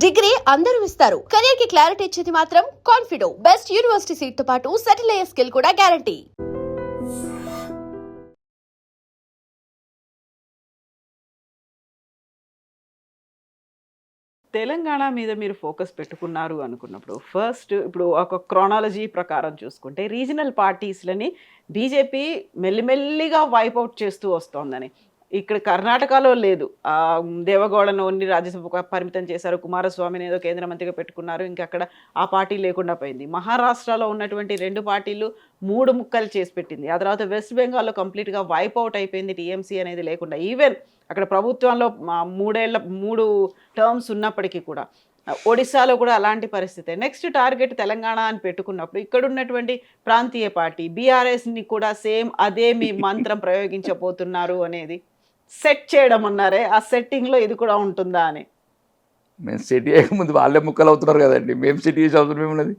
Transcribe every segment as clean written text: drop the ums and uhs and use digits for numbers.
Degree అందరూ ఇస్తారు. Career కి క్లారిటీ ఇచ్చేది మాత్రం కాన్ఫిడో. బెస్ట్ యూనివర్సిటీ సీట్ తో పాటు సెటిల్ అయ్యే స్కిల్ కూడా గ్యారంటీ. తెలంగాణ మీద మీరు ఫోకస్ పెట్టుకున్నారు అనుకున్నప్పుడు ఫస్ట్ ఇప్పుడు ఒక క్రోనాలజీ ప్రకారం చూసుకుంటే రీజనల్ పార్టీస్లని బీజేపీ మెల్లిమెల్లిగా వైపౌట్ చేస్తూ వస్తోందని ఇక్కడ కర్ణాటకలో లేదు. దేవగౌడను ఓన్లీ రాజ్యసభకు పరిమితం చేశారు. కుమారస్వామిని ఏదో కేంద్ర మంత్రిగా పెట్టుకున్నారు. ఇంకా అక్కడ ఆ పార్టీ లేకుండా పోయింది. మహారాష్ట్రలో ఉన్నటువంటి 2 పార్టీలు 3 ముక్కలు చేసి పెట్టింది. ఆ తర్వాత వెస్ట్ బెంగాల్లో కంప్లీట్గా వైపౌట్ అయిపోయింది. టీఎంసీ అనేది లేకుండా ఈవెన్ అక్కడ ప్రభుత్వంలో 3 టర్మ్స్ ఉన్నప్పటికీ కూడా ఒడిశాలో కూడా అలాంటి పరిస్థితే. నెక్స్ట్ టార్గెట్ తెలంగాణ అని పెట్టుకున్నప్పుడు ఇక్కడ ఉన్నటువంటి ప్రాంతీయ పార్టీ బీఆర్ఎస్ని కూడా సేమ్ అదే మీ మంత్రం ప్రయోగించబోతున్నారు అనేది సెట్ చేయడం అన్నారే, ఆ సెట్టింగ్లో ఇది కూడా ఉంటుందా అని. మేము సెట్ చేయకముందు వాళ్ళే ముక్కలు అవుతున్నారు కదండి. మేము సెట్ చేసే అవసరం ఏమున్నది?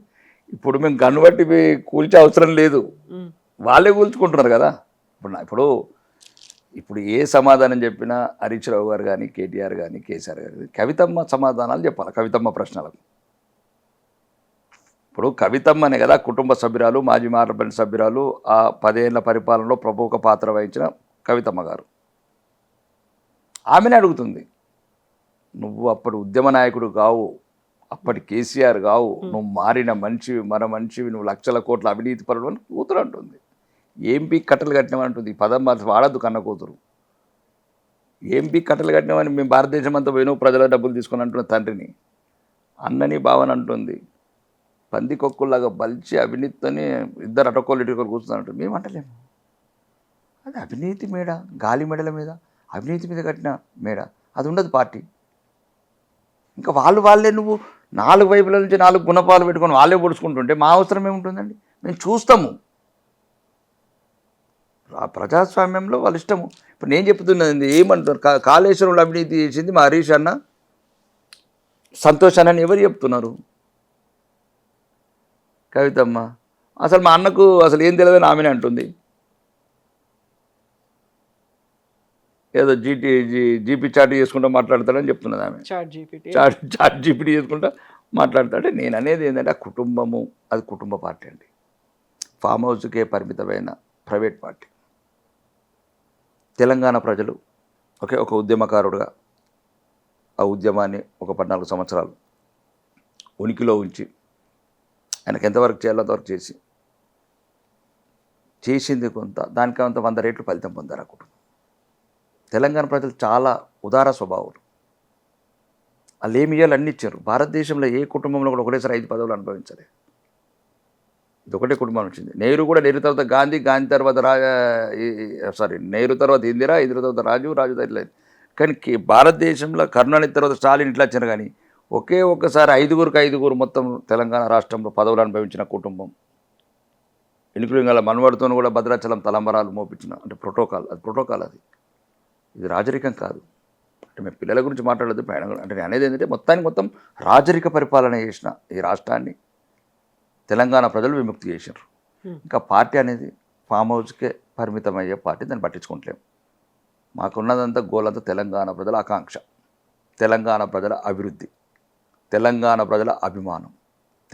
ఇప్పుడు మేము గన్ను బట్టి కూల్చే అవసరం లేదు, వాళ్ళే కూల్చుకుంటున్నారు కదా. ఇప్పుడు ఏ సమాధానం చెప్పినా హరీష్ రావు గారు కానీ, కేటీఆర్ కానీ, కేసీఆర్ గారు కవితమ్మ సమాధానాలు చెప్పాలి. కవితమ్మ ప్రశ్నలకు ఇప్పుడు కవితమ్మనే కదా కుటుంబ సభ్యురాలు, మాజీ పార్లమెంట్ సభ్యురాలు, ఆ 10 ఏళ్ల పరిపాలనలో ప్రముఖ పాత్ర వహించిన కవితమ్మ గారు ఆమెనే అడుగుతుంది. నువ్వు అప్పటి ఉద్యమ నాయకుడు కావు, అప్పటి కేసీఆర్ కావు, నువ్వు మారిన మనిషివి, మన మనిషివి, నువ్వు లక్షల కోట్ల అవినీతి పరుడు అని కూతురు అంటుంది. ఏంపీ కట్టలు కట్టినామంటుంది. ఈ పదం వాడద్దు కన్న కూతురు. ఏంపీ కట్టలు కట్టినామని మేము భారతదేశం అంతా పోయిన ప్రజల డబ్బులు తీసుకొని అంటున్న తండ్రిని అన్నని భావన అంటుంది. పందికొక్కుల్లాగా బలిచి అవినీతితోనే ఇద్దరు అటకోళ్ళు ఇటుకోలు కూర్చున్నట్టు మేము అంటలేము. అది అవినీతి మేడ, గాలి మెడల మీద అవినీతి మీద కట్టిన మేడ, అది ఉండదు పార్టీ. ఇంకా వాళ్ళే నువ్వు 4 వైపుల నుంచి 4 గుణపాలు పెట్టుకొని వాళ్ళే పొడుచుకుంటుంటే మా అవసరం ఏముంటుందండి? మేము చూస్తాము. ఆ ప్రజాస్వామ్యంలో వాళ్ళ ఇష్టము. ఇప్పుడు నేను చెప్తున్నది ఏమంటున్నారు? కాళేశ్వరంలో అవినీతి చేసింది మా హరీష్ అన్న, సంతోష్ అన్న ఎవరు చెప్తున్నారు? కవితమ్మ. అసలు మా అన్నకు అసలు ఏం తెలియదని ఆమెనే అంటుంది. ఏదో జీపీ చాట్ చేసుకుంటూ మాట్లాడతాడని చెప్తున్నది ఆమె. చాట్ జీపీటీ చేసుకుంటూ మాట్లాడతాడే. నేను అనేది ఏంటంటే ఆ కుటుంబము, అది కుటుంబ పార్టీ అండి. ఫామ్ హౌస్కే పరిమితమైన ప్రైవేట్ పార్టీ. తెలంగాణ ప్రజలు ఒక ఉద్యమకారుడుగా ఆ ఉద్యమాన్ని ఒక 14 సంవత్సరాలు ఉనికిలో ఉంచి ఆయనకు ఎంతవరకు చేయాలో అంతవరకు చేసింది కొంత, దానికి అంత 100 రెట్లు ఫలితం పొందారు ఆ కుటుంబం. తెలంగాణ ప్రజలు చాలా ఉదార స్వభావాలు. వాళ్ళు ఏమి ఇవ్వాలి అన్నీ ఇచ్చారు. భారతదేశంలో ఏ కుటుంబంలో కూడా ఒకటేసారి 5 పదవులు అనుభవించలేదు. ఇది ఒకటే కుటుంబం వచ్చింది. నెహ్రూ కూడా, నెహ్రూ తర్వాత గాంధీ తర్వాత నెహ్రూ తర్వాత ఇందిరా తర్వాత రాజు తర్వాత. కానీ భారతదేశంలో కరుణానిధి తర్వాత స్టాలిన్ ఇట్లా వచ్చారు. కానీ ఒక్కసారి 5 మొత్తం తెలంగాణ రాష్ట్రంలో పదవులు అనుభవించిన కుటుంబం. ఎన్నికల మనవడితో కూడా భద్రాచలం తలంబరాలు మోపించిన, అంటే ప్రోటోకాల్, అది ప్రోటోకాల్. ఇది రాజరికం కాదు. అంటే మేము పిల్లల గురించి మాట్లాడద్దు, అంటే నేను అనేది ఏంటంటే మొత్తం రాజరిక పరిపాలన చేసిన ఈ రాష్ట్రాన్ని తెలంగాణ ప్రజలు విముక్తి చేశారు. ఇంకా పార్టీ అనేది ఫామ్ హౌస్కే పరిమితం అయ్యే పార్టీ, దాన్ని పట్టించుకుంటలేము. మాకున్నదంతా గోలంతా తెలంగాణ ప్రజల ఆకాంక్ష, తెలంగాణ ప్రజల అభివృద్ధి, తెలంగాణ ప్రజల అభిమానం,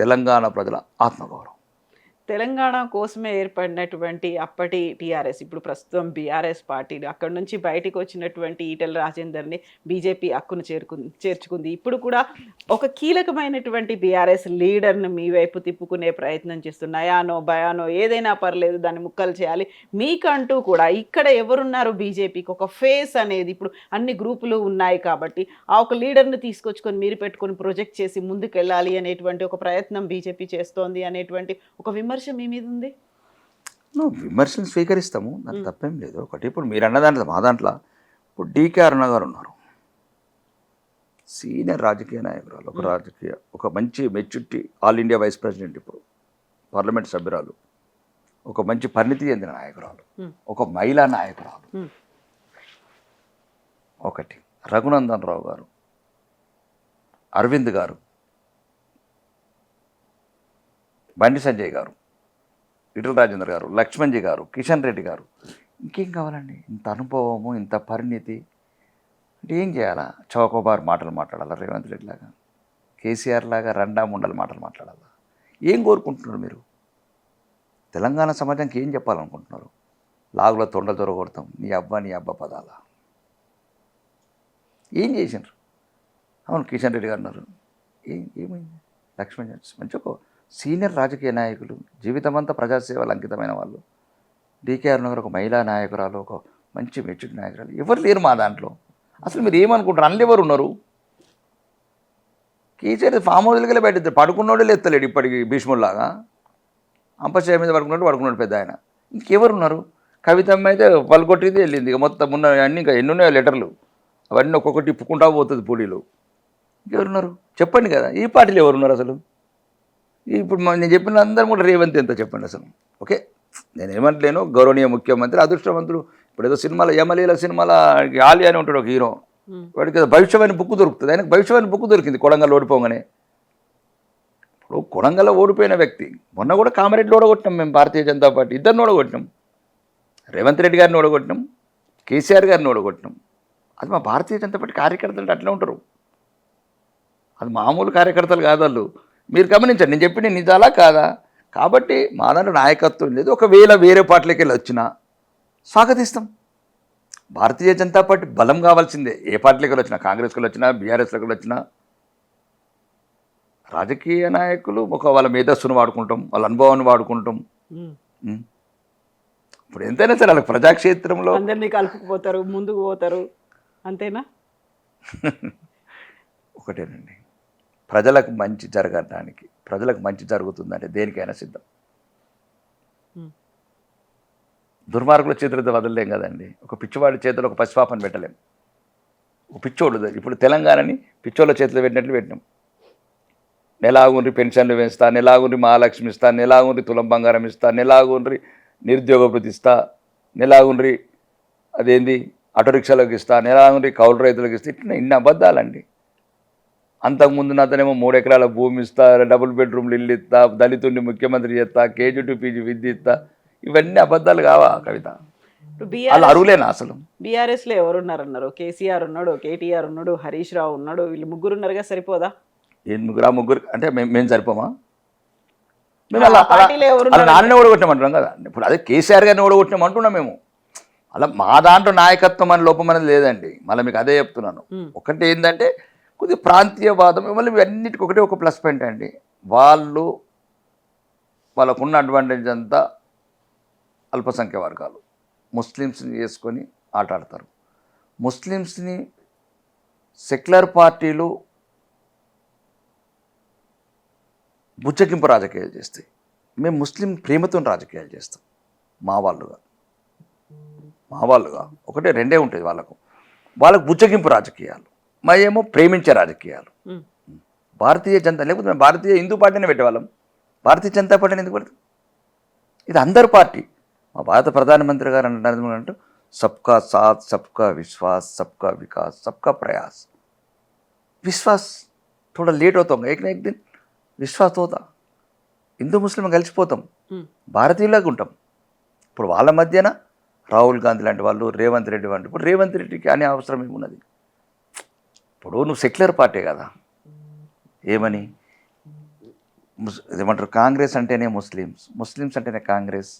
తెలంగాణ ప్రజల ఆత్మగౌరవం. తెలంగాణ కోసమే ఏర్పడినటువంటి అప్పటి టీఆర్ఎస్, ఇప్పుడు ప్రస్తుతం బీఆర్ఎస్ పార్టీలు, అక్కడి నుంచి బయటకు వచ్చినటువంటి ఈటెల రాజేందర్ని బీజేపీ హక్కును చేర్చుకుంది. ఇప్పుడు కూడా ఒక కీలకమైనటువంటి బీఆర్ఎస్ లీడర్ని మీ వైపు తిప్పుకునే ప్రయత్నం చేస్తుంది. నయానో భయానో ఏదైనా పర్లేదు, దాన్ని ముక్కలు చేయాలి. మీకంటూ కూడా ఇక్కడ ఎవరున్నారు? బీజేపీకి ఒక ఫేస్ అనేది, ఇప్పుడు అన్ని గ్రూపులు ఉన్నాయి కాబట్టి ఆ ఒక లీడర్ని తీసుకొచ్చుకొని మీరు పెట్టుకొని ప్రొజెక్ట్ చేసి ముందుకు వెళ్ళాలి అనేటువంటి ఒక ప్రయత్నం బీజేపీ చేస్తోంది అనేటువంటి ఒక విమర్శ మీ మీద ఉంది. విమర్శలు స్వీకరిస్తాము, నాకు తప్పేం లేదు. ఒకటి ఇప్పుడు మీరు అన్న దాంట్లో, మా దాంట్లో ఇప్పుడు డీకే అరుణ గారు ఉన్నారు, సీనియర్ రాజకీయ నాయకురాలు, ఒక మంచి maturity, all India vice president, ఇప్పుడు పార్లమెంట్ సభ్యురాలు, ఒక మంచి పరిణితి చెందిన నాయకురాలు, ఒక మహిళా నాయకురాలు. ఒకటి రఘునందన్ రావు గారు, అరవింద్ గారు, బండి సంజయ్ గారు, ఈటెల రాజేందర్ గారు, లక్ష్మణ్జీ గారు, కిషన్ రెడ్డి గారు. ఇంకేం కావాలండి? ఇంత అనుభవము, ఇంత పరిణితి. అంటే ఏం చేయాలా? చౌకబారు మాటలు మాట్లాడాలా రేవంత్ రెడ్డి లాగా? కేసీఆర్ లాగా రెండా ముండల మాటలు మాట్లాడాలా? ఏం కోరుకుంటున్నారు మీరు? తెలంగాణ సమాజానికి ఏం చెప్పాలనుకుంటున్నారు? లాగులో తొండ దొరగొడతాం, నీ అబ్బా పదాల ఏం చేసినారు? అవును, కిషన్ రెడ్డి గారు అన్నారు. ఏమైంది? లక్ష్మణ్ మంచి ఒక సీనియర్ రాజకీయ నాయకులు, జీవితమంతా ప్రజాసేవలు అంకితమైన వాళ్ళు. డీకేఆర్ నగర్ ఒక మహిళా నాయకురాలు, ఒక మంచి మెచ్యూర్ నాయకురాలు, ఎవరు లేరు మా దాంట్లో. అసలు మీరు ఏమనుకుంటారు? అందులో ఎవరు ఉన్నారు? కేసీఆర్ ఫామ్ హౌస్లకి బయట పడుకున్నోడే లేస్తలేడు ఇప్పటికి, భీష్ముల్లాగా అంపశయ మీద పడుకున్నాడు పెద్ద ఆయన. ఇంకెవరు ఉన్నారు? కవితమ్మ అయితే పలుకొట్టింది వెళ్ళింది. ఇక మొత్తం ఉన్న అన్నీ ఇంకా ఎన్ని ఉన్నాయో లెటర్లు, అవన్నీ ఒక్కొక్కటి ఇప్పుకుంటా పోతుంది పూడీలు. ఇంకెవరున్నారు చెప్పండి కదా? ఈ పార్టీలో ఎవరున్నారు అసలు? ఇప్పుడు నేను చెప్పిన అందరూ కూడా రేవంత్ ఎంత చెప్పండి అసలు. ఓకే, నేను ఏమంటలేను, గౌరవనీయ ముఖ్యమంత్రి అదృష్టవంతుడు. ఇప్పుడు ఏదో సినిమాలో యమలీల సినిమాలో ఆలి అని ఉంటాడు ఒక హీరో, వాడికి ఏదో భవిష్యవాణి బుక్ దొరుకుతుంది. ఆయనకు భవిష్యవాణి బుక్ దొరికింది కొడంగల్ ఓడిపోగానే. ఇప్పుడు కొడంగల్లో ఓడిపోయిన వ్యక్తి, మొన్న కూడా కామారెడ్డిలో ఓడగొట్టినాం మేము, భారతీయ జనతా పార్టీ ఇద్దరిని ఓడగొట్టినాం. రేవంత్ రెడ్డి గారిని ఓడగొట్టినాం, కేసీఆర్ గారిని ఓడగొట్టినాం. అది మా భారతీయ జనతా పార్టీ కార్యకర్తలు అంటే అట్లా ఉంటారు. అది మామూలు కార్యకర్తలు కాదు వాళ్ళు. మీరు గమనించండి, నేను చెప్పిన నిజాలా కాదా? కాబట్టి మా దాంట్లో నాయకత్వం లేదు. ఒకవేళ వేరే పార్టీలకి వెళ్ళి వచ్చినా స్వాగతిస్తాం. భారతీయ జనతా పార్టీ బలం కావాల్సిందే. ఏ పార్టీలకి వచ్చినా, కాంగ్రెస్కి వచ్చినా, బీఆర్ఎస్కి వచ్చినా, రాజకీయ నాయకులు ఒక వాళ్ళ మేధస్సును వాడుకుంటాం, వాళ్ళ అనుభవాన్ని వాడుకుంటాం. ఇప్పుడు ఎంతైనా సరే వాళ్ళకి ప్రజాక్షేత్రంలో అందరినీ కలుపుకుపోతారు, ముందుకు పోతారు, అంతేనా? ఒకటేనండి, ప్రజలకు మంచి జరగడానికి, ప్రజలకు మంచి జరుగుతుందంటే దేనికైనా సిద్ధం. దుర్మార్గుల చేతులతో వదలలేం కదండి. ఒక పిచ్చివాడి చేతిలో ఒక పసిపాపని పెట్టలేం. ఒక పిచ్చోడు ఇప్పుడు తెలంగాణని పిచ్చోళ్ళ చేతిలో పెట్టినట్లు పెట్టినాం. నెలాగుండ్రి పెన్షన్లు పెంచుతా, నెలాగుండ్రి మహాలక్ష్మి ఇస్తా, నెలాగుండ్రి తులం బంగారం ఇస్తా, నెలాగుండ్రి నిరుద్యోగ భృతి ఇస్తా, నెలాగుండ్రి అదేంది ఆటో రిక్షాలకు ఇస్తా, నెలాగుండ్రి కౌలు రైతులకు ఇస్తా. ఇట్లా ఇన్ని అబద్ధాలండి. అంతకుముందు నాతనేమో 3 ఎకరాల భూమి ఇస్తా, డబుల్ బెడ్రూమ్లు ఇల్లు ఇస్తా, దళితుడిని ముఖ్యమంత్రి చేస్తా, కేజీ టు పీజీ విద్య ఇస్తా. ఇవన్నీ అబద్ధాలు కావా కవిత? వాళ్ళు అరువులేనా అసలు? బీఆర్ఎస్లో ఎవరున్నారన్నారు? కేసీఆర్ ఉన్నాడు, కేటీఆర్ ఉన్నాడు, హరీష్ రావు ఉన్నాడు, వీళ్ళు ముగ్గురు ఉన్నారుగా, సరిపోదా? ముగ్గురు అంటే మేము సరిపోమా? మేము పార్టీలో అలా నాన్నని ఓడగొట్టామంటున్నాం కదా. ఇప్పుడు అదే కేసీఆర్ గారిని ఓడగొట్టాం అంటున్నాం మేము. అలా మా దాంట్లో నాయకత్వం అని లోపం అనేది లేదండి. మళ్ళీ మీకు అదే చెప్తున్నాను. ఒకటి ఏంటంటే కొద్దిగా ప్రాంతీయవాదం, మళ్ళీ అన్నిటికీ ఒకటే ఒక ప్లస్ పాయింట్ అండి. వాళ్ళకున్న అడ్వాంటేజ్ అంతా అల్పసంఖ్య వర్గాలు ముస్లిమ్స్ని చేసుకొని ఆటాడతారు. ముస్లిమ్స్ని సెక్యులర్ పార్టీలు బుచ్చగింపు రాజకీయాలు చేస్తాయి. మేము ముస్లిం ప్రేమతో రాజకీయాలు చేస్తాం. మా వాళ్ళుగా ఒకటే రెండే ఉంటుంది వాళ్ళకు బుచ్చగింపు రాజకీయాలు, మా ఏమో ప్రేమించే రాజకీయాలు. భారతీయ జనతా, లేకపోతే మేము భారతీయ హిందూ పార్టీనే పెట్టేవాళ్ళం. భారతీయ జనతా పార్టీని ఎందుకు పెడతాం? ఇది అందరు పార్టీ. మా భారత ప్రధానమంత్రి గారు అంటున్నారు, సబ్కా సాత్, సబ్కా విశ్వాస్, సబ్కా వికాస్, సబ్కా ప్రయాస్. విశ్వాస్ थोड़ा लेट होता होगा, एक ना एक दिन విశ్వాస్ హోదా. హిందూ ముస్లిం కలిసిపోతాం, భారతీయులాగా ఉంటాం. ఇప్పుడు వాళ్ళ మధ్యన రాహుల్ గాంధీ లాంటి వాళ్ళు, రేవంత్ రెడ్డి వంటి. ఇప్పుడు రేవంత్ రెడ్డికి అనే అవసరం ఏమున్నది? ఇప్పుడు నువ్వు సెక్యులర్ పార్టీ కదా, ఏమని ఏమంటారు, కాంగ్రెస్ అంటేనే ముస్లిమ్స్ అంటేనే కాంగ్రెస్.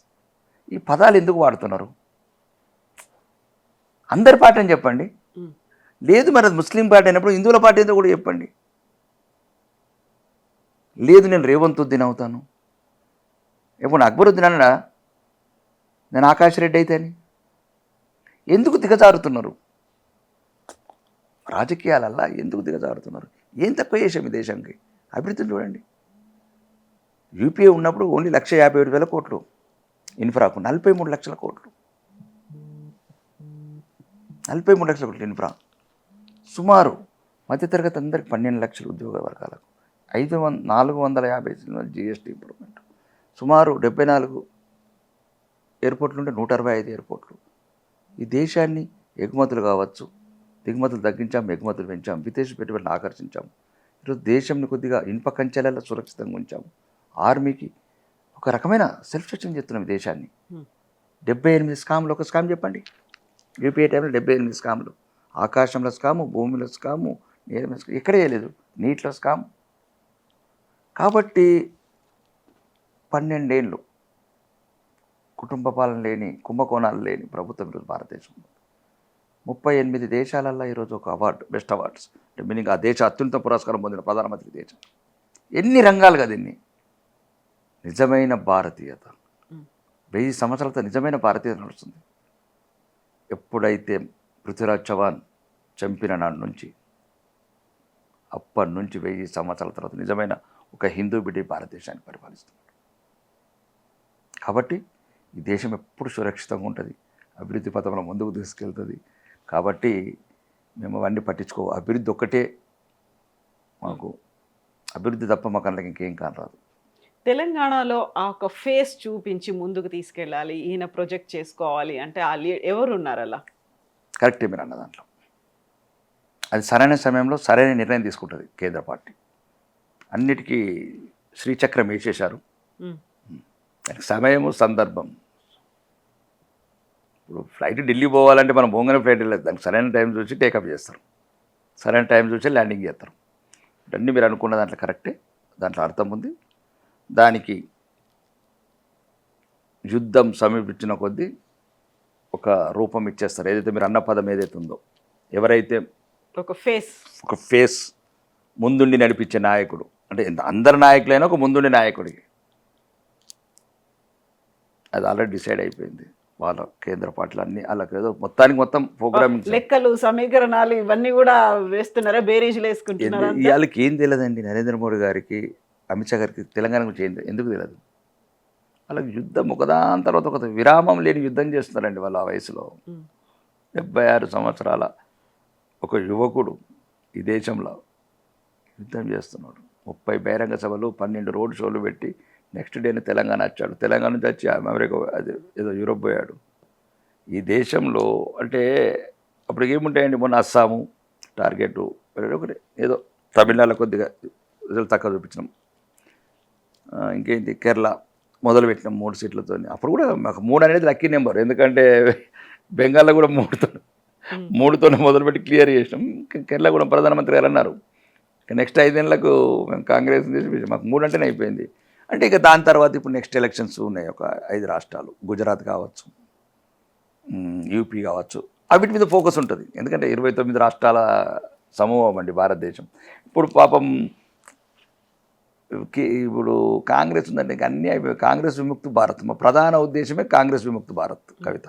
ఈ పదాలు ఎందుకు వాడుతున్నారు? అందరి పార్టీ అని చెప్పండి. లేదు మరి అది ముస్లిం పార్టీ అయినప్పుడు హిందువుల పార్టీ ఏందో కూడా చెప్పండి. లేదు నేను రేవంతుద్దీన్ అవుతాను, ఎప్పుడు అక్బరుద్దీన్ అన్నా నేను ఆకాష్ రెడ్డి అయితే అని. ఎందుకు దిగజారుతున్నారు? రాజకీయాలల్లా ఎందుకు దిగజారుతున్నారు? ఏం తక్కువ చేసాం ఈ దేశానికి? అభివృద్ధిని చూడండి. యూపీఏ ఉన్నప్పుడు ఓన్లీ 1,57,000 కోట్లు ఇన్ఫ్రాకు, 43 లక్షల కోట్లు, 43 లక్షల కోట్లు ఇన్ఫ్రా. సుమారు మధ్యతరగతి అందరికి 12 లక్షల ఉద్యోగ వర్గాలకు, 450 జిఎస్టీ ఇంప్రూవ్మెంట్, సుమారు 74 ఎయిర్పోర్ట్లు ఉంటే 165 ఎయిర్పోర్ట్లు. ఈ దేశాన్ని ఎగుమతులు కావచ్చు, దిగుమతులు తగ్గించాం, ఎగుమతులు పెంచాం, విదేశీ పెట్టుబడులను ఆకర్షించాం. ఈరోజు దేశంని కొద్దిగా ఇనుప కంచెలలో సురక్షితంగా ఉంచాము. ఆర్మీకి ఒక రకమైన సెల్ఫ్ సస్టైన్ చేస్తున్నాం ఈ దేశాన్ని. 78 స్కామ్లు, ఒక స్కామ్ చెప్పండి. యూపీఏ టైంలో 78 స్కామ్లు. ఆకాశంలో స్కాము, భూమిలో స్కాము, నేల మీద స్కాము, ఎక్కడ చేయలేదు. నీటిలో స్కామ్, కాబట్టి 12 ఏళ్ళు కుటుంబ పాలన లేని, కుంభకోణాలు లేని ప్రభుత్వం ఈరోజు భారతదేశంలో 38 దేశాలల్లో ఈరోజు ఒక అవార్డు, బెస్ట్ అవార్డ్స్ అంటే మీనింగ్ ఆ దేశ అత్యున్నత పురస్కారం పొందిన ప్రధానమంత్రి దేశం. ఎన్ని రంగాలు కదా ఇన్ని. నిజమైన భారతీయత 1000 సంవత్సరాలతో నిజమైన భారతీయత నడుస్తుంది. ఎప్పుడైతే పృథ్వీరాజ్ చౌహాన్ చంపిన నాటి నుంచి అప్పటి నుంచి 1000 సంవత్సరాల తర్వాత నిజమైన ఒక హిందూ బిడ్డ భారతదేశాన్ని పరిపాలిస్తున్నాడు. కాబట్టి ఈ దేశం ఎప్పుడు సురక్షితంగా ఉంటుంది, అభివృద్ధి పథంలో ముందుకు తీసుకెళ్తుంది. కాబట్టి మేము అవన్నీ పట్టించుకో, అభివృద్ధి ఒక్కటే మాకు, అభివృద్ధి తప్ప మాకు అందులోకి ఇంకేం కానరాదు. తెలంగాణలో ఆ ఒక ఫేస్ చూపించి ముందుకు తీసుకెళ్ళాలి, ఈయన ప్రొజెక్ట్ చేసుకోవాలి అంటే ఆ ఎవరు ఉన్నారు అలా? కరెక్టే మీరు అన్న దాంట్లో. అది సరైన సమయంలో సరైన నిర్ణయం తీసుకుంటుంది కేంద్ర పార్టీ. అన్నిటికీ శ్రీచక్రం వేసేశారు. దానికి సమయము, సందర్భం. ఇప్పుడు ఫ్లైట్ ఢిల్లీ పోవాలంటే మనం పోగానే ఫ్లైట్ వెళ్ళదు, దానికి సరైన టైం చూసి టేకప్ చేస్తారు, సరైన టైం చూసి ల్యాండింగ్ చేస్తారు. అన్నీ మీరు అనుకున్న దాంట్లో కరెక్టే, దాంట్లో అర్థం ఉంది. దానికి యుద్ధం సమీపించిన కొద్దీ ఒక రూపం ఇచ్చేస్తారు. ఏదైతే మీరు అన్న పదం ఏదైతే ఉందో, ఎవరైతే ఒక ఫేస్ ముందుండి నడిపించే నాయకుడు, అంటే అందరు నాయకులైనా ఒక ముందుండి నాయకుడికి, అది ఆల్రెడీ డిసైడ్ అయిపోయింది. వాళ్ళ కేంద్ర పార్టీలు అన్నీ వాళ్ళకి ఏదో మొత్తానికి మొత్తం ప్రోగ్రామింగ్, లెక్కలు, సమీకరణాలు ఇవన్నీ కూడా వేస్తున్నారా, బేరీజులు వేసుకుంటున్నారా? వాళ్ళకి ఏం తెలియదండి. నరేంద్ర మోడీ గారికి, అమిత్ షా గారికి తెలంగాణ గురించి ఏం ఎందుకు తెలియదు? వాళ్ళకి యుద్ధం ఒకదాని తర్వాత ఒక విరామం లేని యుద్ధం చేస్తున్నారండి వాళ్ళు. ఆ వయసులో 76 సంవత్సరాల ఒక యువకుడు ఈ దేశంలో యుద్ధం చేస్తున్నాడు. 30 బహిరంగ సభలు, 12 రోడ్ షోలు పెట్టి నెక్స్ట్ డేనే తెలంగాణ వచ్చాడు. తెలంగాణ నుంచి వచ్చి అమెరికా, అది ఏదో యూరోప్ పోయాడు. ఈ దేశంలో అంటే అప్పుడు ఏముంటాయండి, మొన్న అస్సాము టార్గెట్ ఒకటి, ఏదో తమిళనాడులో కొద్దిగా రిజల్ట్ తక్కువ చూపించినాం, ఇంకేంటి కేరళ మొదలుపెట్టినాం 3 సీట్లతో. అప్పుడు కూడా మాకు 3 అనేది లక్కీ నెంబర్, ఎందుకంటే బెంగాల్లో కూడా 3తోనే మొదలుపెట్టి క్లియర్ చేసినాం. కేరళ కూడా ప్రధానమంత్రి గారు అన్నారు నెక్స్ట్ 5 ఏళ్ళకు మేము కాంగ్రెస్ చేసి మాకు 3 అంటేనే అయిపోయింది. అంటే ఇక దాని తర్వాత ఇప్పుడు నెక్స్ట్ ఎలక్షన్స్ ఉన్నాయి, ఒక 5 రాష్ట్రాలు, గుజరాత్ కావచ్చు, యూపీ కావచ్చు, వీటి మీద ఫోకస్ ఉంటుంది. ఎందుకంటే 29 రాష్ట్రాల సమూహం అండి భారతదేశం. ఇప్పుడు పాపం ఇప్పుడు కాంగ్రెస్ ఉందంటే ఇంక అన్నీ అయిపోయి, కాంగ్రెస్ విముక్తి భారత్, మా ప్రధాన ఉద్దేశమే కాంగ్రెస్ విముక్తి భారత్ కవిత.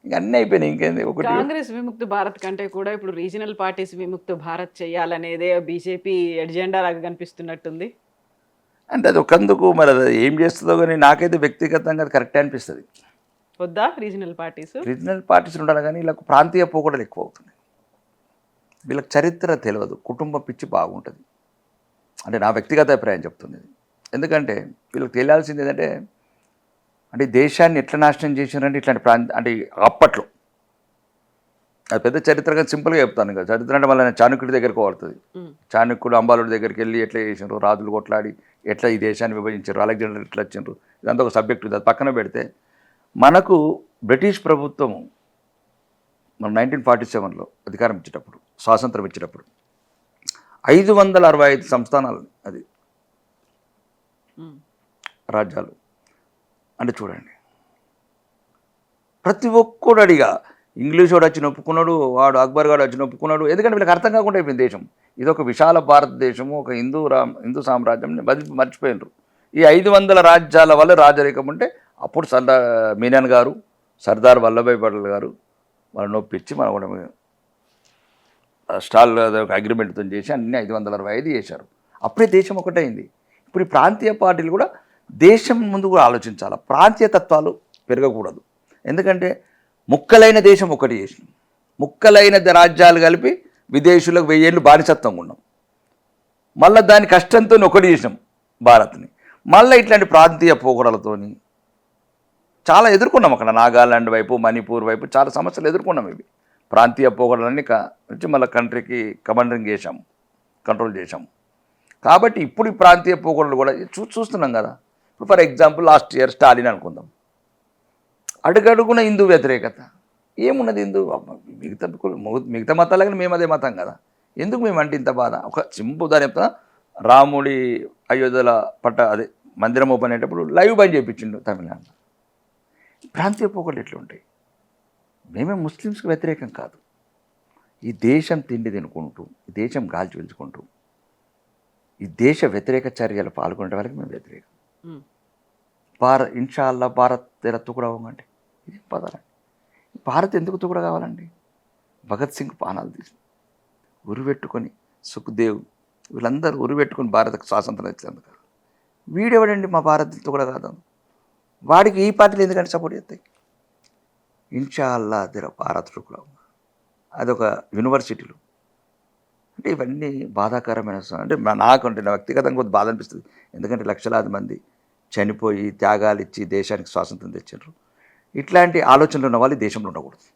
ఇంక అన్నీ అయిపోయినాయి, ఇంకేంది. ఒకటి కాంగ్రెస్ విముక్తి భారత్ కంటే కూడా ఇప్పుడు రీజనల్ పార్టీస్ విముక్తి భారత్ చేయాలనేదే బీజేపీ ఎజెండా లాగా కనిపిస్తున్నట్టుంది. అంటే అది ఒకందుకు మరి అది ఏం చేస్తుందో కానీ నాకైతే వ్యక్తిగతంగా అది కరెక్టే అనిపిస్తుంది. వద్దా రీజనల్ పార్టీస్ ఉండాలి, కానీ వీళ్ళకు ప్రాంతీయ పోకడలు ఎక్కువ అవుతున్నాయి. వీళ్ళకి చరిత్ర తెలియదు, కుటుంబ పిచ్చి బాగుంటుంది అంటే నా వ్యక్తిగత అభిప్రాయం చెప్తుంది. ఎందుకంటే వీళ్ళకి తెలియాల్సింది ఏంటంటే, అంటే దేశాన్ని ఎట్లా నాశనం చేశారంటే ఇట్లాంటి అంటే అప్పట్లో అది పెద్ద చరిత్రగా సింపుల్గా చెప్తాను. ఇంకా చరిత్ర అంటే మళ్ళీ చాణక్యుడి దగ్గరికి పడుతుంది. చాణక్యుడు అంబాలుడి దగ్గరికి వెళ్ళి ఎట్లా చేసినారు, రాజులు కొట్లాడి ఎట్లా ఈ దేశాన్ని విభజించారు, అలెగ్జాండర్ ఎట్లా వచ్చినారు, ఇదంతా ఒక సబ్జెక్ట్ ఉంది. అది పక్కన పెడితే మనకు బ్రిటిష్ ప్రభుత్వం మన 1947లో అధికారం ఇచ్చేటప్పుడు, స్వాతంత్రం ఇచ్చేటప్పుడు 565 సంస్థానాలు, అది రాజ్యాలు. అంటే చూడండి, ప్రతి ఒక్కడు అడిగా, ఇంగ్లీష్ వాడు వచ్చి నొప్పుకున్నాడు, వాడు అక్బర్ గారు వచ్చి నొప్పుకున్నాడు. ఎందుకంటే వీళ్ళకి అర్థం కాకుండా అయిపోయింది దేశం. ఇది ఒక విశాల భారతదేశము, ఒక హిందూ సామ్రాజ్యం మర్చిపోయినారు. ఈ 500 రాజ్యాల వల్ల రాజరికం ఉంటే అప్పుడు మీనన్ గారు, సర్దార్ వల్లభాయ్ పటేల్ గారు వాళ్ళు నొప్పించి మనం కూడా స్టాల్ ఒక అగ్రిమెంట్తో చేసి అన్ని 565 చేశారు. అప్పుడే దేశం ఒకటైంది. ఇప్పుడు ఈ ప్రాంతీయ పార్టీలు కూడా దేశం ముందు కూడా ఆలోచించాలి, ప్రాంతీయ తత్వాలు పెరగకూడదు. ఎందుకంటే ముక్కలైన దేశం ఒకటి చేసినాం, ముక్కలైన రాజ్యాలు కలిపి విదేశీయులకు 1000 ఏళ్ళు బానిసత్వంగా ఉన్నాం. మళ్ళీ దాని కష్టంతో ఒకటి చేసినాం భారత్ని. మళ్ళీ ఇట్లాంటి ప్రాంతీయ పోకడలతోని చాలా ఎదుర్కొన్నాం. అక్కడ నాగాలాండ్ వైపు, మణిపూర్ వైపు చాలా సమస్యలు ఎదుర్కొన్నాం. ఇవి ప్రాంతీయ పోకడలన్నీ వచ్చి మళ్ళీ కంట్రీకి కమాండరింగ్ చేశాము, కంట్రోల్ చేశాము. కాబట్టి ఇప్పుడు ఈ ప్రాంతీయ పోకడలు కూడా చూస్తున్నాం కదా. ఇప్పుడు for example last year Stalin అనుకుందాం, అడుగడుగున హిందూ వ్యతిరేకత. ఏమున్నది హిందూ, మిగతా మతాలు కానీ మేము అదే మతం కదా, ఎందుకు మేము అంటే ఇంత బాధ? ఒక సింపుల్ దాని చెప్తున్నా, రాముడి అయోధ్యల అదే మందిరం ఓపెన్ అయ్యేటప్పుడు లైవ్ బంద్ చేయించిండు తమిళనాడు. ప్రాంతీయ పోకళ్ళు ఎట్లా ఉంటాయి? మేమే ముస్లిమ్స్కి వ్యతిరేకం కాదు. ఈ దేశం తిండి తినుకుంటూ, ఈ దేశం గాల్చి పీల్చుకుంటూ, ఈ దేశ వ్యతిరేక చర్యలు పాల్గొనే వాళ్ళకి మేము వ్యతిరేకం. ఇన్షాల్లా భారత్ తెర తుకుడా అంటే ఇది పదాలండి. భారత్ ఎందుకు తుకుడా కావాలండి? భగత్ సింగ్ పానాలు తీసి ఉరిపెట్టుకొని, సుఖ్దేవ్ వీళ్ళందరూ ఉరిపెట్టుకొని భారత్కు స్వాతంత్రం ఇచ్చేందుకు. వీడెవడండి మా భారత్ తుకుడా కాదు? వాడికి ఈ పార్టీలు ఎందుకంటే సపోర్ట్ చేస్తాయి? ఇన్షాల్లా తెర భారత్ తుకుడా అదొక యూనివర్సిటీలు. అంటే ఇవన్నీ బాధాకరమైన అంటే నాకంటే నా వ్యక్తిగతంగా కొద్ది బాధ అనిపిస్తుంది. ఎందుకంటే లక్షలాది మంది చనిపోయి త్యాగాలు ఇచ్చి దేశానికి స్వాతంత్రం తెచ్చారు. ఇట్లాంటి ఆలోచనలు ఉన్న వాళ్ళు దేశంలో ఉండకూడదు.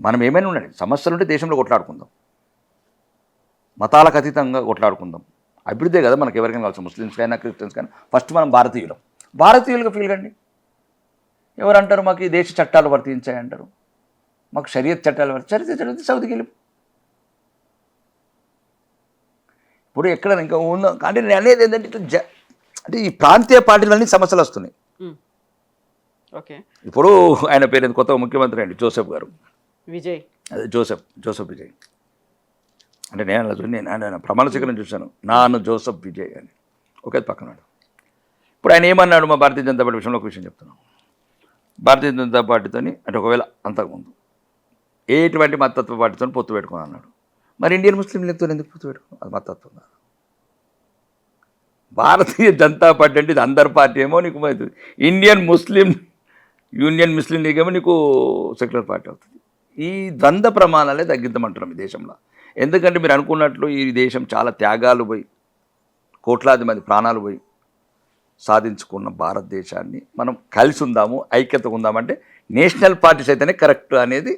మనం ఏమైనా ఉండండి, సమస్యలు ఉంటే దేశంలో కొట్లాడుకుందాం, మతాలకు అతీతంగా కొట్లాడుకుందాం. అభివృద్ధే కదా మనకు ఎవరికైనా కావచ్చు, ముస్లిమ్స్కైనా క్రిస్టియన్స్కైనా. ఫస్ట్ మనం భారతీయులుగా ఫీల్ కండి. ఎవరు అంటారు మాకు ఈ దేశ చట్టాలు వర్తించాయంటారు, మాకు షరియత్ చట్టాలు చదివితే సౌదీకి వెళ్ళి. ఇప్పుడు ఎక్కడ ఇంకా ఉందో అంటే నేను అనేది ఏంటంటే ఇట్లా అంటే ఈ ప్రాంతీయ పార్టీలన్నీ సమస్యలు వస్తున్నాయి. ఓకే, ఇప్పుడు ఆయన పేరు కొత్త ముఖ్యమంత్రి అండి జోసెఫ్ గారు, విజయ్. అదే జోసెఫ్ విజయ్ అంటే నేను ఆయన ప్రమాణ స్వీకారం చూశాను, నాను జోసెఫ్ విజయ్ అని ఒకే పక్కనాడు. ఇప్పుడు ఆయన ఏమన్నాడు మా భారతీయ జనతా పార్టీ విషయంలో ఒక విషయం చెప్తున్నాను. భారతీయ జనతా పార్టీతోని అంటే ఒకవేళ అంతకుముందు ఎటువంటి మతత్వ పార్టీతో పొత్తు పెట్టుకుని అన్నాడు. మరి ఇండియన్ ముస్లిం లీగ్తో ఎందుకు పొత్తు పెట్టుకున్నాం? అది మతత్వం కాదు. భారతీయ జనతా పార్టీ అంటే ఇది అందరి పార్టీ ఏమో నీకు అవుతుంది, యూనియన్ ముస్లిం లీగ్ ఏమో నీకు సెక్యులర్ పార్టీ అవుతుంది. ఈ ద్వంద్వ ప్రమాణాలే తగ్గిద్దామంటున్నాం ఈ దేశంలో. ఎందుకంటే మీరు అనుకున్నట్లు ఈ దేశం చాలా త్యాగాలు పోయి కోట్లాది మంది ప్రాణాలు పోయి సాధించుకున్న భారతదేశాన్ని మనం కలిసి ఉందాము, ఐక్యతగా ఉందామంటే నేషనల్ పార్టీస్ అయితేనే కరెక్ట్ అనేది